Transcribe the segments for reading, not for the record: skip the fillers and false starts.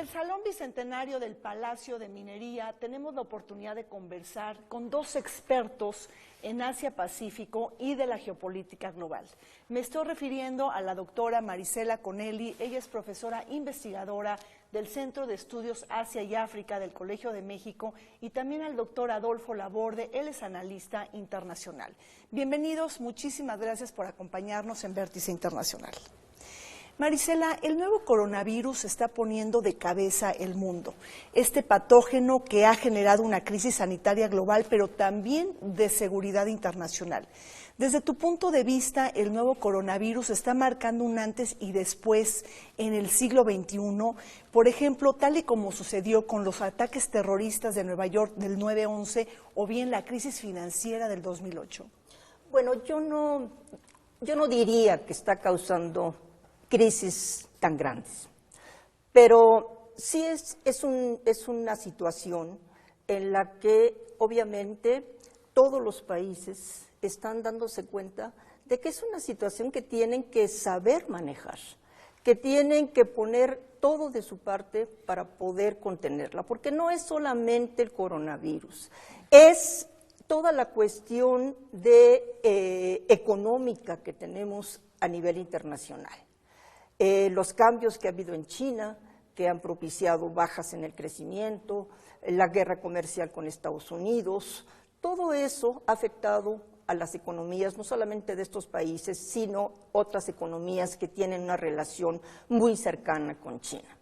el Salón Bicentenario del Palacio de Minería tenemos la oportunidad de conversar con dos expertos en Asia-Pacífico y de la geopolítica global. Me estoy refiriendo a la doctora Marisela Conelli. Ella es profesora investigadora del Centro de Estudios Asia y África del Colegio de México, y también al doctor Adolfo Laborde. Él es analista internacional. Bienvenidos, muchísimas gracias por acompañarnos en Vértice Internacional. Marisela, el nuevo coronavirus está poniendo de cabeza el mundo. Este patógeno que ha generado una crisis sanitaria global, pero también de seguridad internacional. Desde tu punto de vista, el nuevo coronavirus está marcando un antes y después en el siglo XXI, por ejemplo, tal y como sucedió con los ataques terroristas de Nueva York del 9/11 o bien la crisis financiera del 2008. Bueno, yo no diría que está causando crisis tan grandes, pero sí es una situación en la que obviamente todos los países están dándose cuenta de que es una situación que tienen que saber manejar, que tienen que poner todo de su parte para poder contenerla, porque no es solamente el coronavirus, es toda la cuestión económica que tenemos a nivel internacional. Los cambios que ha habido en China, que han propiciado bajas en el crecimiento, la guerra comercial con Estados Unidos, todo eso ha afectado a las economías, no solamente de estos países, sino otras economías que tienen una relación muy cercana con China.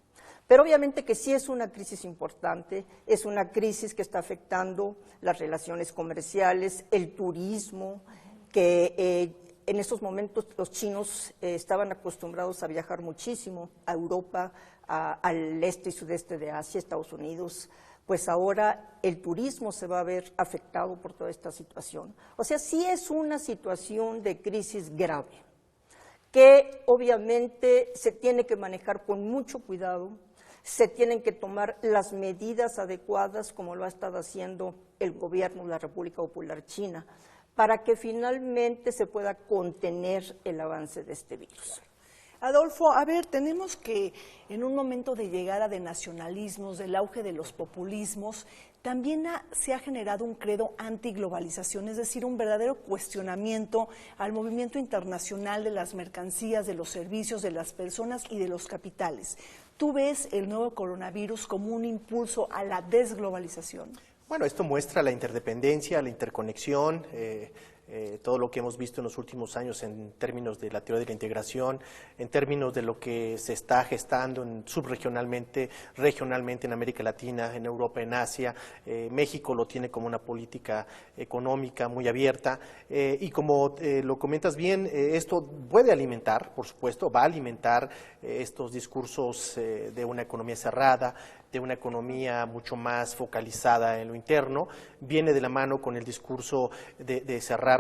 Pero obviamente que sí es una crisis importante, es una crisis que está afectando las relaciones comerciales, el turismo, que en estos momentos los chinos estaban acostumbrados a viajar muchísimo a Europa, al este y sudeste de Asia, Estados Unidos, pues ahora el turismo se va a ver afectado por toda esta situación. O sea, sí es una situación de crisis grave, que obviamente se tiene que manejar con mucho cuidado, se tienen que tomar las medidas adecuadas, como lo ha estado haciendo el gobierno de la República Popular China, para que finalmente se pueda contener el avance de este virus. Adolfo, a ver, tenemos que en un momento de llegada de nacionalismos, del auge de los populismos, también se ha generado un credo antiglobalización, es decir, un verdadero cuestionamiento al movimiento internacional de las mercancías, de los servicios, de las personas y de los capitales. ¿Tú ves el nuevo coronavirus como un impulso a la desglobalización? Bueno, esto muestra la interdependencia, la interconexión, todo lo que hemos visto en los últimos años en términos de la teoría de la integración, en términos de lo que se está gestando subregionalmente, regionalmente en América Latina, en Europa, en Asia. México lo tiene como una política económica muy abierta y como lo comentas bien, esto puede alimentar, por supuesto, va a alimentar estos discursos de una economía cerrada, de una economía mucho más focalizada en lo interno, viene de la mano con el discurso de cerrar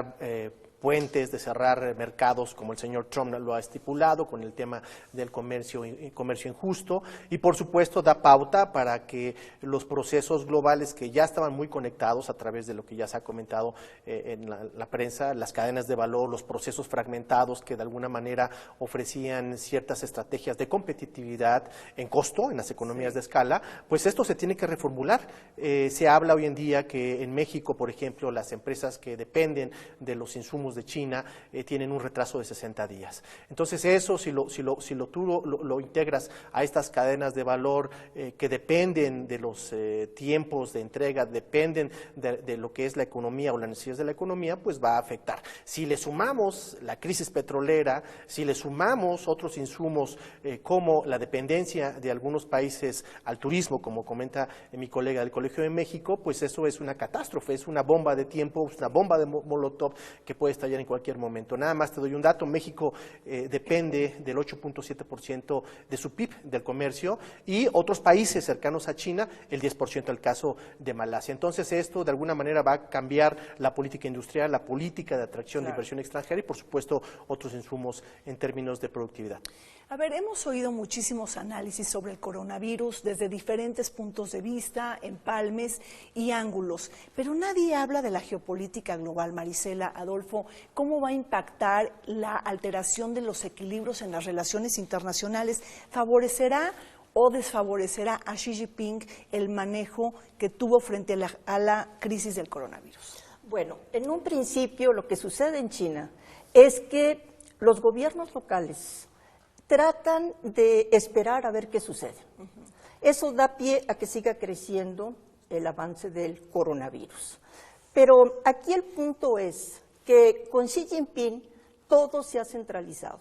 puentes, de cerrar mercados, como el señor Trump lo ha estipulado, con el tema del comercio injusto, y por supuesto da pauta para que los procesos globales que ya estaban muy conectados a través de lo que ya se ha comentado en la prensa, las cadenas de valor, los procesos fragmentados que de alguna manera ofrecían ciertas estrategias de competitividad en costo en las economías de escala, pues esto se tiene que reformular. Se habla hoy en día que en México, por ejemplo, las empresas que dependen de los insumos de China tienen un retraso de 60 días. Entonces eso, si tú lo integras a estas cadenas de valor que dependen de los tiempos de entrega, dependen de lo que es la economía o las necesidades de la economía, pues va a afectar. Si le sumamos la crisis petrolera, si le sumamos otros insumos como la dependencia de algunos países al turismo, como comenta mi colega del Colegio de México, pues eso es una catástrofe, es una bomba de tiempo, es una bomba de Molotov que puede estallar en cualquier momento. Nada más te doy un dato: México depende del 8.7% de su PIB del comercio, y otros países cercanos a China el 10% el caso de Malasia. Entonces esto de alguna manera va a cambiar la política industrial, la política de atracción de inversión extranjera y por supuesto otros insumos en términos de productividad. A ver, hemos oído muchísimos análisis sobre el coronavirus desde diferentes puntos de vista, empalmes y ángulos, pero nadie habla de la geopolítica global. Marisela, Adolfo, ¿cómo va a impactar la alteración de los equilibrios en las relaciones internacionales? ¿Favorecerá o desfavorecerá a Xi Jinping el manejo que tuvo frente a la crisis del coronavirus? Bueno, en un principio lo que sucede en China es que los gobiernos locales tratan de esperar a ver qué sucede. Eso da pie a que siga creciendo el avance del coronavirus. Pero aquí el punto es que con Xi Jinping todo se ha centralizado.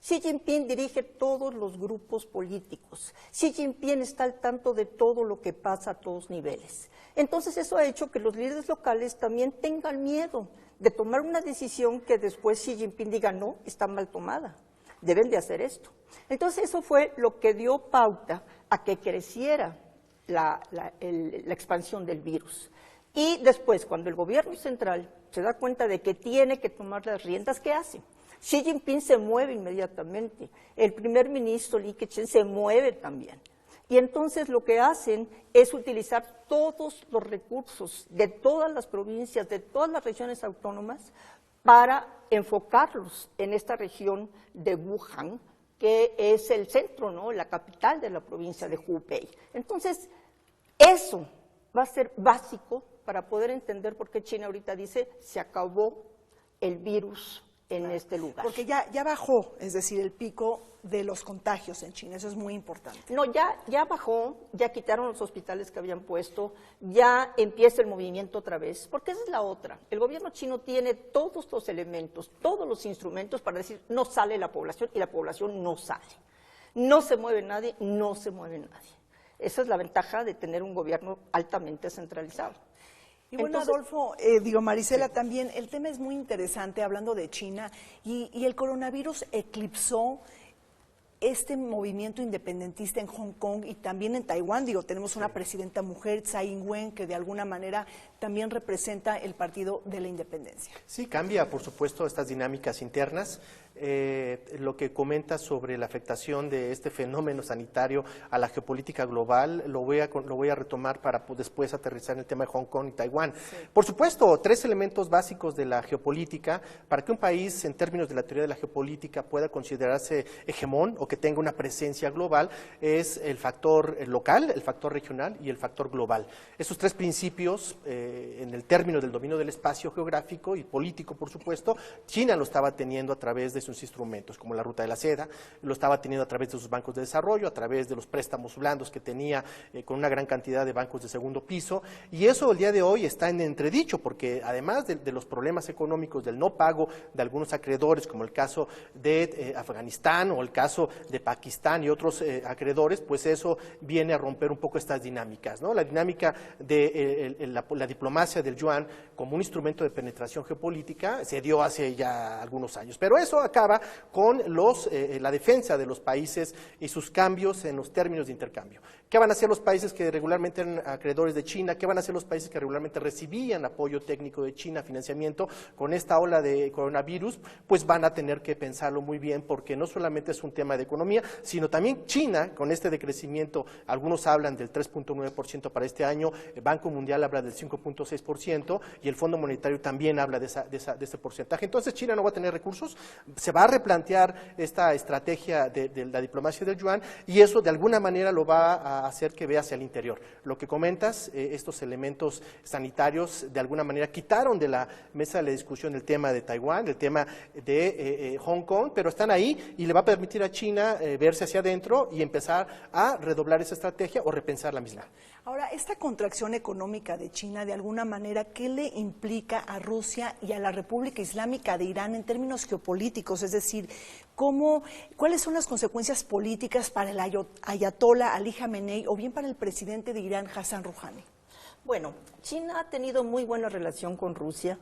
Xi Jinping dirige todos los grupos políticos. Xi Jinping está al tanto de todo lo que pasa a todos niveles. Entonces eso ha hecho que los líderes locales también tengan miedo de tomar una decisión que después Xi Jinping diga, no, está mal tomada, deben de hacer esto. Entonces eso fue lo que dio pauta a que creciera la expansión del virus. Y después, cuando el gobierno central se da cuenta de que tiene que tomar las riendas, ¿qué hace? Xi Jinping se mueve inmediatamente, el primer ministro Li Keqiang se mueve también. Y entonces lo que hacen es utilizar todos los recursos de todas las provincias, de todas las regiones autónomas, para enfocarlos en esta región de Wuhan, que es el centro, ¿no?, la capital de la provincia de Hubei. Entonces, eso va a ser básico para poder entender por qué China ahorita dice, se acabó el virus en este lugar. Porque ya bajó, es decir, el pico de los contagios en China, eso es muy importante. No, ya bajó, ya quitaron los hospitales que habían puesto, ya empieza el movimiento otra vez, porque esa es la otra. El gobierno chino tiene todos los elementos, todos los instrumentos para decir, no sale la población, y la población no sale. No se mueve nadie, no se mueve nadie. Esa es la ventaja de tener un gobierno altamente centralizado. Y bueno, entonces, Adolfo, Marisela, sí, también el tema es muy interesante, hablando de China, y el coronavirus eclipsó este movimiento independentista en Hong Kong y también en Taiwán. Tenemos una presidenta mujer, Tsai Ing-wen, que de alguna manera también representa el Partido de la Independencia. Sí, cambia, por supuesto, estas dinámicas internas. Lo que comenta sobre la afectación de este fenómeno sanitario a la geopolítica global, lo voy a retomar para después aterrizar en el tema de Hong Kong y Taiwán. Sí. Por supuesto, 3 elementos básicos de la geopolítica para que un país, en términos de la teoría de la geopolítica, pueda considerarse hegemón o que tenga una presencia global, es el factor local, el factor regional y el factor global. Esos 3 principios, en el término del dominio del espacio geográfico y político, por supuesto, China lo estaba teniendo a través de sus instrumentos, como la ruta de la seda, lo estaba teniendo a través de sus bancos de desarrollo, a través de los préstamos blandos que tenía con una gran cantidad de bancos de segundo piso, y eso el día de hoy está en entredicho, porque además de los problemas económicos del no pago de algunos acreedores, como el caso de Afganistán o el caso de Pakistán y otros acreedores, pues eso viene a romper un poco estas dinámicas, ¿no? La dinámica de la diplomacia del yuan como un instrumento de penetración geopolítica se dio hace ya algunos años, pero eso acaba con la defensa de los países y sus cambios en los términos de intercambio. ¿Qué van a hacer los países que regularmente eran acreedores de China? ¿Qué van a hacer los países que regularmente recibían apoyo técnico de China, financiamiento? Con esta ola de coronavirus, pues van a tener que pensarlo muy bien, porque no solamente es un tema de economía, sino también China, con este decrecimiento, algunos hablan del 3.9% para este año, el Banco Mundial habla del 5.6% y el Fondo Monetario también habla de ese porcentaje. Entonces China no va a tener recursos, se va a replantear esta estrategia de la diplomacia del yuan, y eso de alguna manera lo va a hacer que vea hacia el interior. Lo que comentas, estos elementos sanitarios de alguna manera quitaron de la mesa de la discusión el tema de Taiwán, el tema de Hong Kong, pero están ahí y le va a permitir a China verse hacia adentro y empezar a redoblar esa estrategia o repensar la misma. Ahora, esta contracción económica de China, de alguna manera, ¿qué le implica a Rusia y a la República Islámica de Irán en términos geopolíticos? Es decir, ¿cuáles son las consecuencias políticas para el ayatollah Ali Khamenei o bien para el presidente de Irán, Hassan Rouhani? Bueno, China ha tenido muy buena relación con Rusia.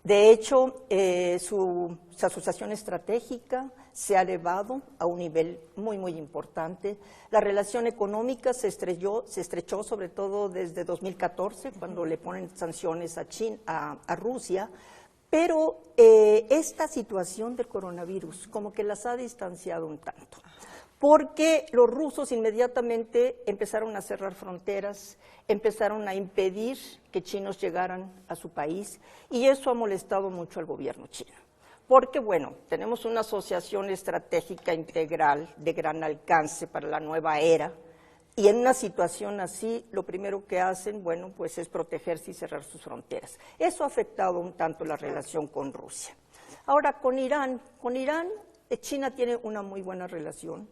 De hecho, su asociación estratégica se ha elevado a un nivel muy, muy importante. La relación económica se estrechó sobre todo desde 2014, cuando le ponen sanciones a Rusia, pero esta situación del coronavirus como que las ha distanciado un tanto, porque los rusos inmediatamente empezaron a cerrar fronteras, empezaron a impedir que chinos llegaran a su país, y eso ha molestado mucho al gobierno chino. Porque, bueno, tenemos una asociación estratégica integral de gran alcance para la nueva era, Y en una situación así, lo primero que hacen, bueno, pues es protegerse y cerrar sus fronteras. Eso ha afectado un tanto la relación con Rusia. Ahora, con Irán, China tiene una muy buena relación.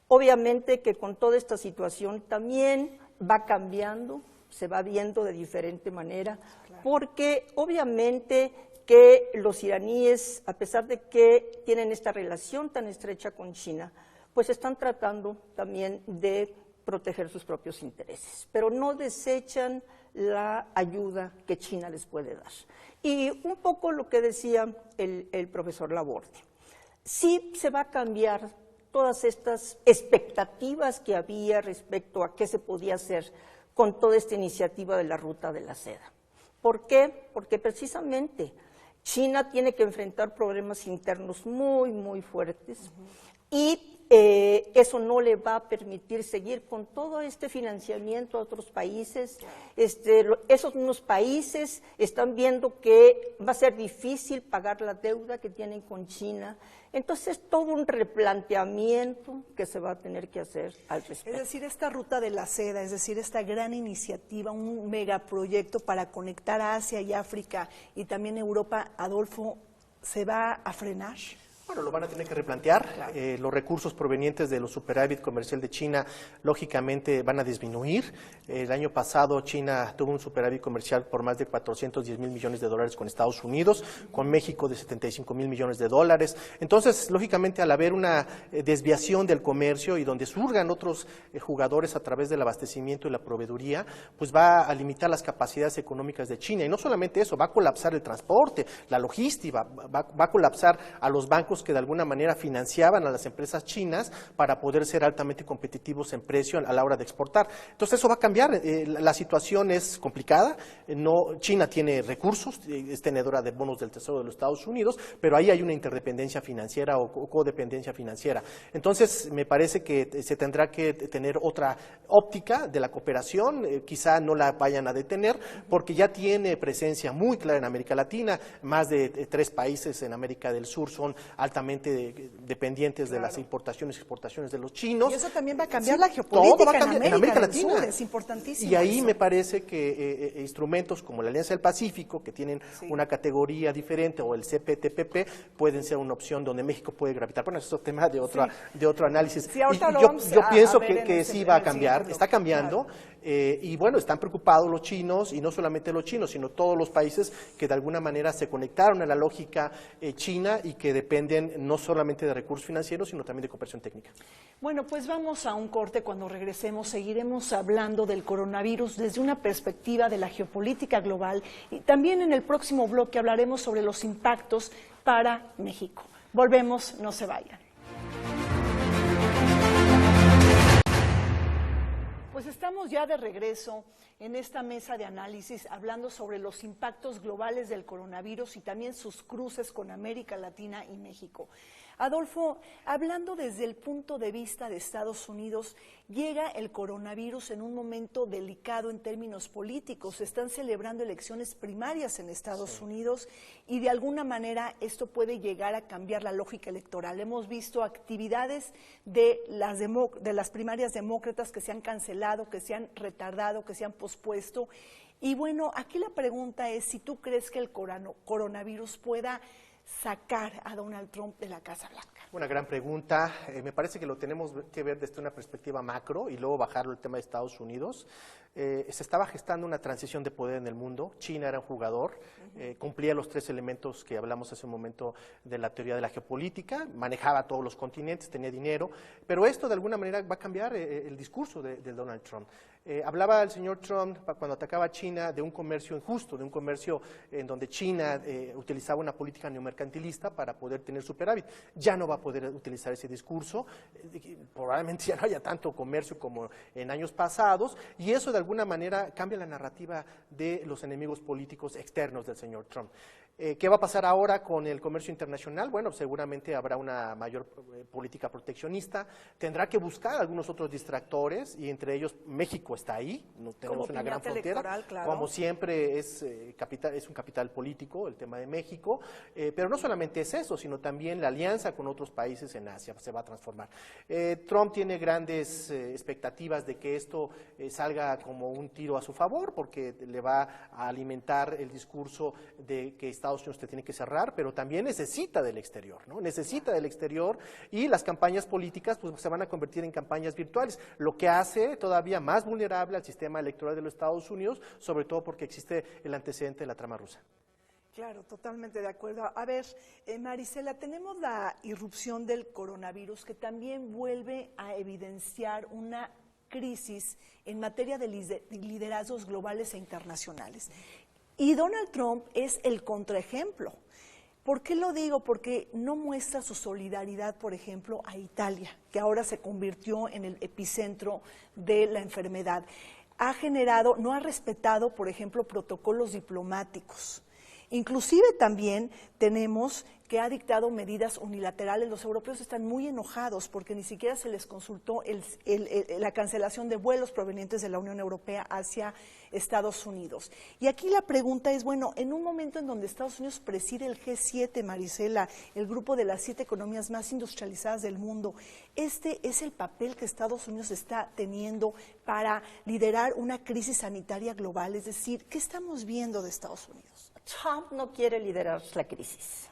Obviamente que con toda esta situación también va cambiando, se va viendo de diferente manera, porque obviamente que los iraníes, a pesar de que tienen esta relación tan estrecha con China, pues están tratando también de proteger sus propios intereses, pero no desechan la ayuda que China les puede dar. Y un poco lo que decía el profesor Laborde, sí se va a cambiar todas estas expectativas que había respecto a qué se podía hacer con toda esta iniciativa de la Ruta de la Seda. ¿Por qué? Porque precisamente China tiene que enfrentar problemas internos muy, muy fuertes y eso no le va a permitir seguir con todo este financiamiento a otros países. Esos mismos países están viendo que va a ser difícil pagar la deuda que tienen con China. Entonces, todo un replanteamiento que se va a tener que hacer al respecto. Es decir, esta Ruta de la Seda, es decir, esta gran iniciativa, un megaproyecto para conectar a Asia y África y también Europa, Adolfo, ¿se va a frenar? Bueno, lo van a tener que replantear. Claro. Los recursos provenientes de los superávit comercial de China, lógicamente, van a disminuir. El año pasado China tuvo un superávit comercial por más de 410 mil millones de dólares con Estados Unidos, con México de 75 mil millones de dólares. Entonces, lógicamente, al haber una desviación del comercio y donde surgan otros jugadores a través del abastecimiento y la proveeduría, pues va a limitar las capacidades económicas de China. Y no solamente eso, va a colapsar el transporte, la logística, va a colapsar a los bancos que de alguna manera financiaban a las empresas chinas para poder ser altamente competitivos en precio a la hora de exportar. Entonces eso va a cambiar, la situación es complicada, China tiene recursos, es tenedora de bonos del Tesoro de los Estados Unidos, pero ahí hay una interdependencia financiera o codependencia financiera. Entonces me parece que se tendrá que tener otra óptica de la cooperación, quizá no la vayan a detener, porque ya tiene presencia muy clara en América Latina, más de 3 países en América del Sur son altamente dependientes de las importaciones y exportaciones de los chinos. Y eso también va a cambiar la geopolítica todo va a cambiar en América Latina. Sur, es importantísimo. Y ahí eso. Me parece que instrumentos como la Alianza del Pacífico, que tienen una categoría diferente, o el CPTPP, pueden ser una opción donde México puede gravitar. Bueno, eso es tema de otro análisis. Sí, yo pienso que sí va a cambiar, está cambiando. Claro. Y bueno, están preocupados los chinos, y no solamente los chinos, sino todos los países que de alguna manera se conectaron a la lógica china y que dependen no solamente de recursos financieros, sino también de cooperación técnica. Bueno, pues vamos a un corte. Cuando regresemos seguiremos hablando del coronavirus desde una perspectiva de la geopolítica global, y también en el próximo bloque hablaremos sobre los impactos para México. Volvemos, no se vayan. Pues estamos ya de regreso en esta mesa de análisis hablando sobre los impactos globales del coronavirus y también sus cruces con América Latina y México. Adolfo, hablando desde el punto de vista de Estados Unidos, llega el coronavirus en un momento delicado en términos políticos. Se están celebrando elecciones primarias en Estados Unidos y de alguna manera esto puede llegar a cambiar la lógica electoral. Hemos visto actividades de las primarias demócratas que se han cancelado, que se han retardado, que se han pospuesto. Y bueno, aquí la pregunta es si tú crees que el coronavirus pueda sacar a Donald Trump de la Casa Blanca. Una gran pregunta. Me parece que lo tenemos que ver desde una perspectiva macro y luego bajarlo al tema de Estados Unidos. Se estaba gestando una transición de poder en el mundo. China era un jugador, cumplía los 3 elementos que hablamos hace un momento de la teoría de la geopolítica, manejaba todos los continentes, tenía dinero, pero esto de alguna manera va a cambiar el discurso de Donald Trump. Hablaba el señor Trump, cuando atacaba a China, de un comercio injusto, de un comercio en donde China utilizaba una política neomercantilista para poder tener superávit. Ya no va a poder utilizar ese discurso, probablemente ya no haya tanto comercio como en años pasados, y eso de alguna manera cambia la narrativa de los enemigos políticos externos del señor Trump. ¿Qué va a pasar ahora con el comercio internacional? Bueno, seguramente habrá una mayor política proteccionista, tendrá que buscar algunos otros distractores y entre ellos México está ahí, no tenemos una gran frontera, claro. Como siempre es un capital político el tema de México, pero no solamente es eso, sino también la alianza con otros países en Asia se va a transformar. Trump tiene grandes expectativas de que esto salga como un tiro a su favor, porque le va a alimentar el discurso de que Estados Unidos te tiene que cerrar, pero también necesita del exterior, ¿no? Necesita del exterior y las campañas políticas pues se van a convertir en campañas virtuales, lo que hace todavía más vulnerable al sistema electoral de los Estados Unidos, sobre todo porque existe el antecedente de la trama rusa. Claro, totalmente de acuerdo. A ver, Marisela, tenemos la irrupción del coronavirus que también vuelve a evidenciar una crisis en materia de liderazgos globales e internacionales. Y Donald Trump es el contraejemplo. ¿Por qué lo digo? Porque no muestra su solidaridad, por ejemplo, a Italia, que ahora se convirtió en el epicentro de la enfermedad. No ha respetado, por ejemplo, protocolos diplomáticos. Inclusive también tenemos que ha dictado medidas unilaterales. Los europeos están muy enojados porque ni siquiera se les consultó la cancelación de vuelos provenientes de la Unión Europea hacia Estados Unidos. Y aquí la pregunta es, bueno, en un momento en donde Estados Unidos preside el G7, Marisela, el grupo de las 7 economías más industrializadas del mundo, este es el papel que Estados Unidos está teniendo para liderar una crisis sanitaria global. Es decir, ¿qué estamos viendo de Estados Unidos? Trump no quiere liderar la crisis.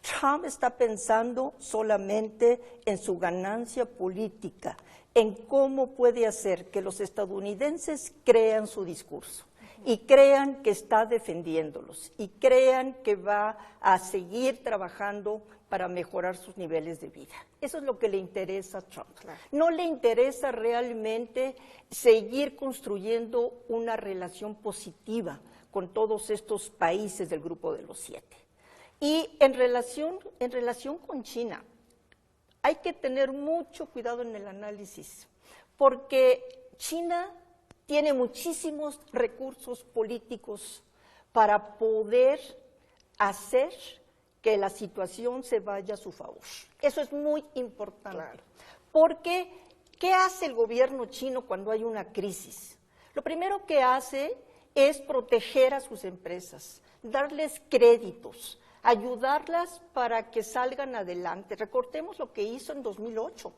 Trump está pensando solamente en su ganancia política, en cómo puede hacer que los estadounidenses crean su discurso y crean que está defendiéndolos y crean que va a seguir trabajando para mejorar sus niveles de vida. Eso es lo que le interesa a Trump. No le interesa realmente seguir construyendo una relación positiva con todos estos países del grupo de los 7. Y en relación con China, hay que tener mucho cuidado en el análisis, porque China tiene muchísimos recursos políticos para poder hacer que la situación se vaya a su favor. Eso es muy importante, porque ¿qué hace el gobierno chino cuando hay una crisis? Lo primero que hace es proteger a sus empresas, darles créditos, ayudarlas para que salgan adelante. Recordemos lo que hizo en 2008.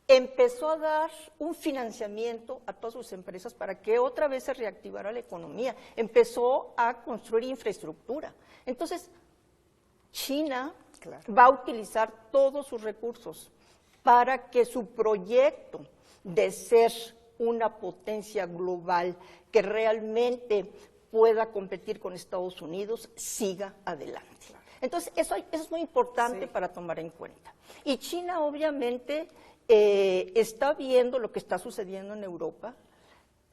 Empezó a dar un financiamiento a todas sus empresas para que otra vez se reactivara la economía. Empezó a construir infraestructura. Entonces, China va a utilizar todos sus recursos para que su proyecto de ser una potencia global que realmente pueda competir con Estados Unidos siga adelante. Entonces, eso es muy importante para tomar en cuenta. Y China, obviamente, está viendo lo que está sucediendo en Europa.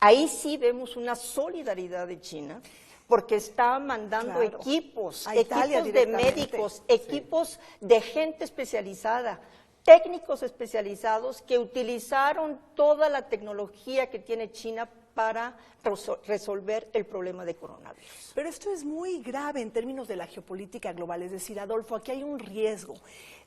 Ahí sí vemos una solidaridad de China, porque está mandando equipos de médicos, equipos de gente especializada, técnicos especializados que utilizaron toda la tecnología que tiene China para resolver el problema de coronavirus. Pero esto es muy grave en términos de la geopolítica global, es decir, Adolfo, aquí hay un riesgo.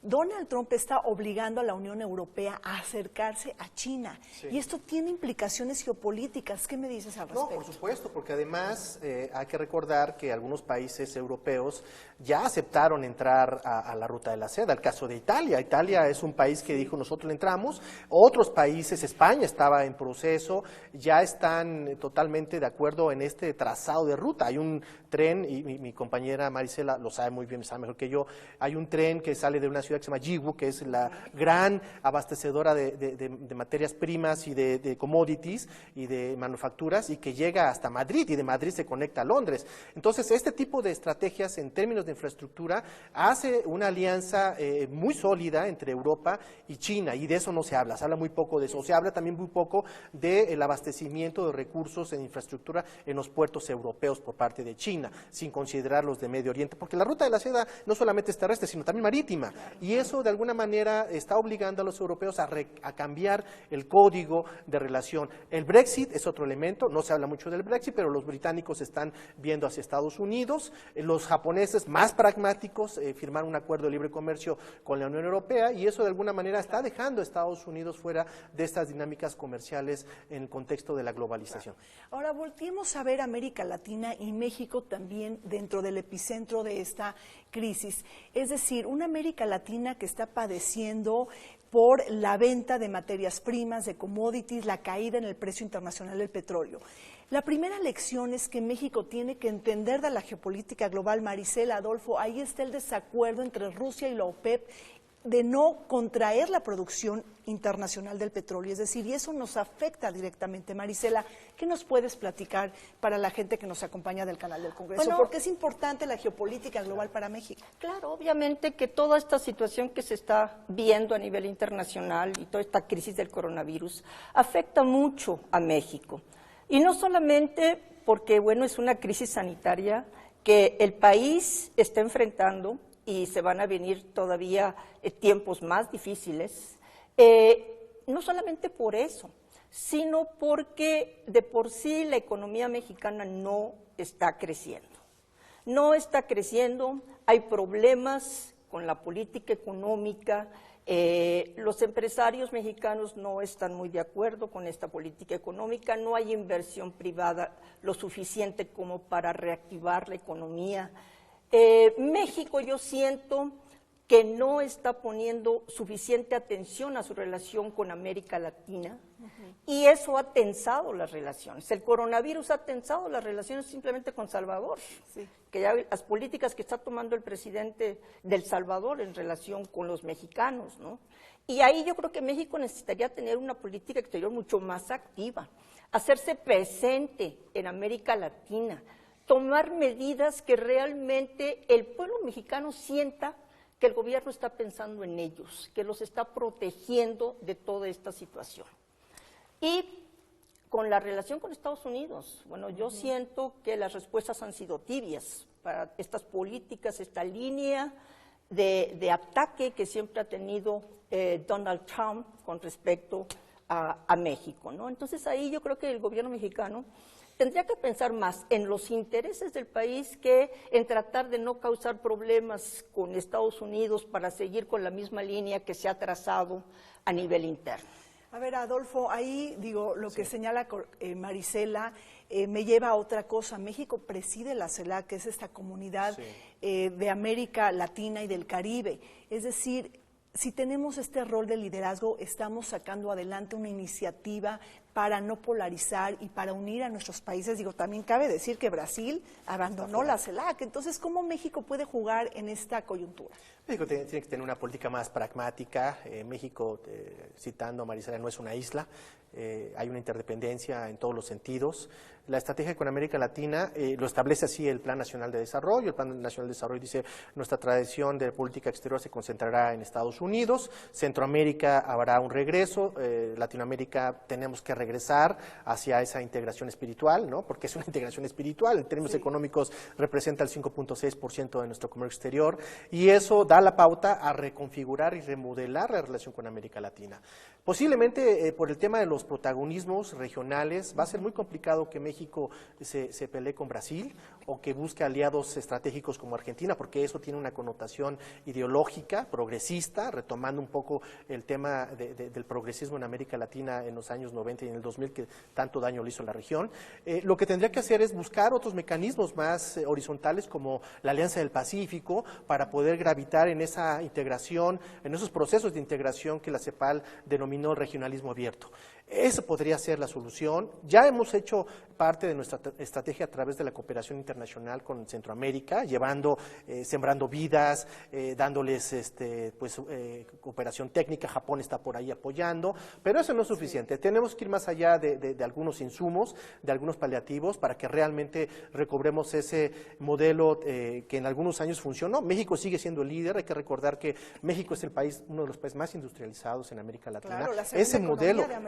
Donald Trump está obligando a la Unión Europea a acercarse a China, y esto tiene implicaciones geopolíticas. ¿Qué me dices al respecto? No, por supuesto, porque además hay que recordar que algunos países europeos ya aceptaron entrar a la ruta de la seda. El caso de Italia. Italia es un país que dijo, nosotros le entramos. Otros países, España estaba en proceso, ya están totalmente de acuerdo en este trazado de ruta. Hay un tren, y mi compañera Marisela lo sabe muy bien, sabe mejor que yo, hay un tren que sale de una ciudad que se llama Yiwu, que es la gran abastecedora de materias primas y de commodities y de manufacturas, y que llega hasta Madrid, y de Madrid se conecta a Londres. Entonces, este tipo de estrategias en términos de infraestructura hace una alianza muy sólida entre Europa y China, y de eso no se habla, se habla muy poco de eso, se habla también muy poco del abastecimiento de recursos en infraestructura en los puertos europeos por parte de China, sin considerar los de Medio Oriente, porque la ruta de la seda no solamente es terrestre, sino también marítima, y eso de alguna manera está obligando a los europeos a cambiar el código de relación. El Brexit es otro elemento, no se habla mucho del Brexit, pero los británicos están viendo hacia Estados Unidos, los japoneses más pragmáticos firmaron un acuerdo de libre comercio con la Unión Europea, y eso de alguna manera está dejando a Estados Unidos fuera de estas dinámicas comerciales en el contexto de la globalización. Ahora volteemos a ver América Latina y México también dentro del epicentro de esta crisis. Es decir, una América Latina que está padeciendo por la venta de materias primas, de commodities, la caída en el precio internacional del petróleo. La primera lección es que México tiene que entender de la geopolítica global. Maricela, Adolfo, ahí está el desacuerdo entre Rusia y la OPEP de no contraer la producción internacional del petróleo, es decir, y eso nos afecta directamente. Maricela, ¿qué nos puedes platicar para la gente que nos acompaña del canal del Congreso? Bueno, ¿por qué es importante la geopolítica global para México? Claro, obviamente que toda esta situación que se está viendo a nivel internacional y toda esta crisis del coronavirus afecta mucho a México. Y no solamente porque, bueno, es una crisis sanitaria que el país está enfrentando, y se van a venir todavía tiempos más difíciles, no solamente por eso, sino porque de por sí la economía mexicana no está creciendo. No está creciendo, hay problemas con la política económica, los empresarios mexicanos no están muy de acuerdo con esta política económica, no hay inversión privada lo suficiente como para reactivar la economía. México, yo siento que no está poniendo suficiente atención a su relación con América Latina, y eso ha tensado las relaciones. El coronavirus ha tensado las relaciones simplemente con Salvador, que ya las políticas que está tomando el presidente del Salvador en relación con los mexicanos, ¿no? Y ahí yo creo que México necesitaría tener una política exterior mucho más activa, hacerse presente en América Latina, tomar medidas que realmente el pueblo mexicano sienta que el gobierno está pensando en ellos, que los está protegiendo de toda esta situación. Y con la relación con Estados Unidos, bueno, yo siento que las respuestas han sido tibias para estas políticas, esta línea de ataque que siempre ha tenido Donald Trump con respecto a México, ¿no? Entonces ahí yo creo que el gobierno mexicano tendría que pensar más en los intereses del país que en tratar de no causar problemas con Estados Unidos para seguir con la misma línea que se ha trazado a nivel interno. A ver, Adolfo, ahí digo, lo que señala Maricela me lleva a otra cosa. México preside la CELAC, que es esta comunidad de América Latina y del Caribe. Es decir, si tenemos este rol de liderazgo, estamos sacando adelante una iniciativa para no polarizar y para unir a nuestros países. Digo, también cabe decir que Brasil abandonó la CELAC. Entonces, ¿cómo México puede jugar en esta coyuntura? México tiene que tener una política más pragmática. México, citando a Maricela, no es una isla. Hay una interdependencia en todos los sentidos. La estrategia con América Latina lo establece así el Plan Nacional de Desarrollo. El Plan Nacional de Desarrollo dice: nuestra tradición de política exterior se concentrará en Estados Unidos, Centroamérica habrá un regreso, Latinoamérica tenemos que regresar hacia esa integración espiritual, ¿no? Porque es una integración espiritual, en términos económicos representa el 5.6% de nuestro comercio exterior, y eso da la pauta a reconfigurar y remodelar la relación con América Latina. Posiblemente por el tema de los protagonismos regionales va a ser muy complicado que México se pelee con Brasil o que busque aliados estratégicos como Argentina, porque eso tiene una connotación ideológica, progresista, retomando un poco el tema del progresismo en América Latina en los años 90 y en el 2000, que tanto daño le hizo a la región. Lo que tendría que hacer es buscar otros mecanismos más horizontales, como la Alianza del Pacífico, para poder gravitar en esa integración, en esos procesos de integración que la CEPAL denominó regionalismo abierto. Esa podría ser la solución. Ya hemos hecho parte de nuestra estrategia a través de la cooperación internacional con Centroamérica, sembrando vidas, dándoles cooperación técnica. Japón está por ahí apoyando, pero eso no es suficiente. Tenemos que ir más más allá de algunos insumos, de algunos paliativos, para que realmente recobremos ese modelo que en algunos años funcionó. México sigue siendo el líder, hay que recordar que México es uno de los países más industrializados en América Latina. Claro,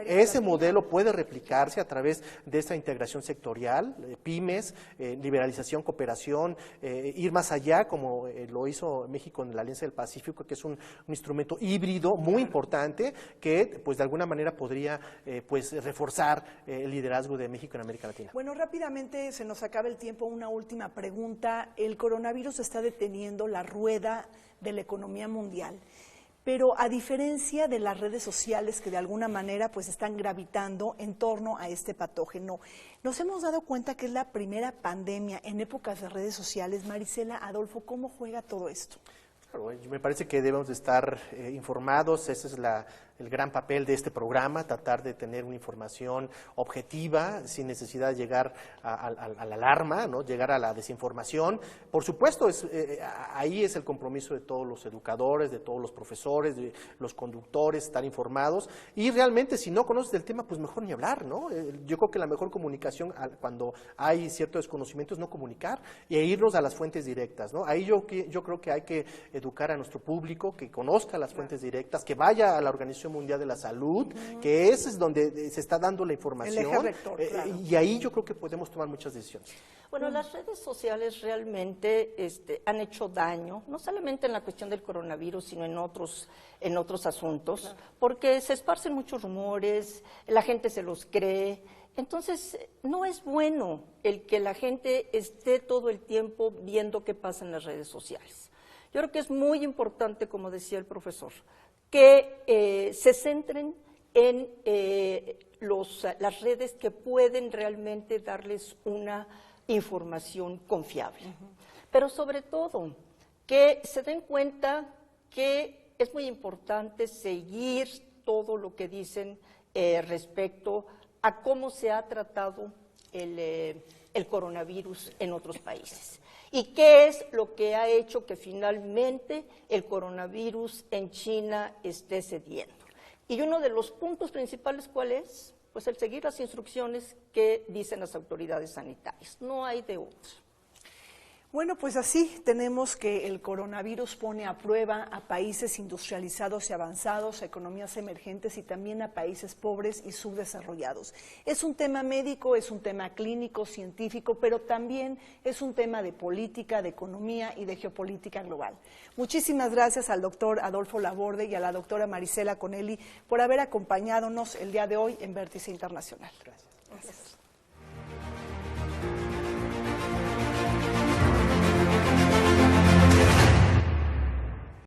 ese modelo puede replicarse a través de esta integración sectorial, pymes, liberalización, cooperación, ir más allá, como lo hizo México en la Alianza del Pacífico, que es un instrumento híbrido muy importante que, pues, de alguna manera podría pues reforzar el liderazgo de México en América Latina. Bueno, rápidamente se nos acaba el tiempo. Una última pregunta. El coronavirus está deteniendo la rueda de la economía mundial, pero a diferencia de las redes sociales que de alguna manera pues están gravitando en torno a este patógeno, nos hemos dado cuenta que es la primera pandemia en épocas de redes sociales. Marisela, Adolfo, ¿cómo juega todo esto? Claro, me parece que debemos de estar informados, ese es el gran papel de este programa, tratar de tener una información objetiva, sin necesidad de llegar a la alarma, ¿no? Llegar a la desinformación. Por supuesto, ahí es el compromiso de todos los educadores, de todos los profesores, de los conductores, estar informados, y realmente si no conoces del tema, pues mejor ni hablar, ¿no? Yo creo que la mejor comunicación cuando hay cierto desconocimiento es no comunicar e irnos a las fuentes directas, ¿no? Ahí yo creo que hay que educar a nuestro público, que conozca las fuentes directas, que vaya a la Organización Mundial de la Salud, que ese es donde se está dando la información, el eje rector, claro. Y ahí yo creo que podemos tomar muchas decisiones. Bueno, las redes sociales realmente han hecho daño, no solamente en la cuestión del coronavirus, sino en otros asuntos, claro, porque se esparcen muchos rumores, la gente se los cree. Entonces, no es bueno el que la gente esté todo el tiempo viendo qué pasa en las redes sociales. Yo creo que es muy importante, como decía el profesor, que se centren en las redes que pueden realmente darles una información confiable. Pero sobre todo, que se den cuenta que es muy importante seguir todo lo que dicen respecto a cómo se ha tratado el coronavirus en otros países. ¿Y qué es lo que ha hecho que finalmente el coronavirus en China esté cediendo? Y uno de los puntos principales, ¿cuál es? Pues el seguir las instrucciones que dicen las autoridades sanitarias. No hay de otro. Bueno, pues así tenemos que el coronavirus pone a prueba a países industrializados y avanzados, a economías emergentes y también a países pobres y subdesarrollados. Es un tema médico, es un tema clínico, científico, pero también es un tema de política, de economía y de geopolítica global. Muchísimas gracias al doctor Adolfo Laborde y a la doctora Marisela Conelli por haber acompañadonos el día de hoy en Vértice Internacional. Gracias.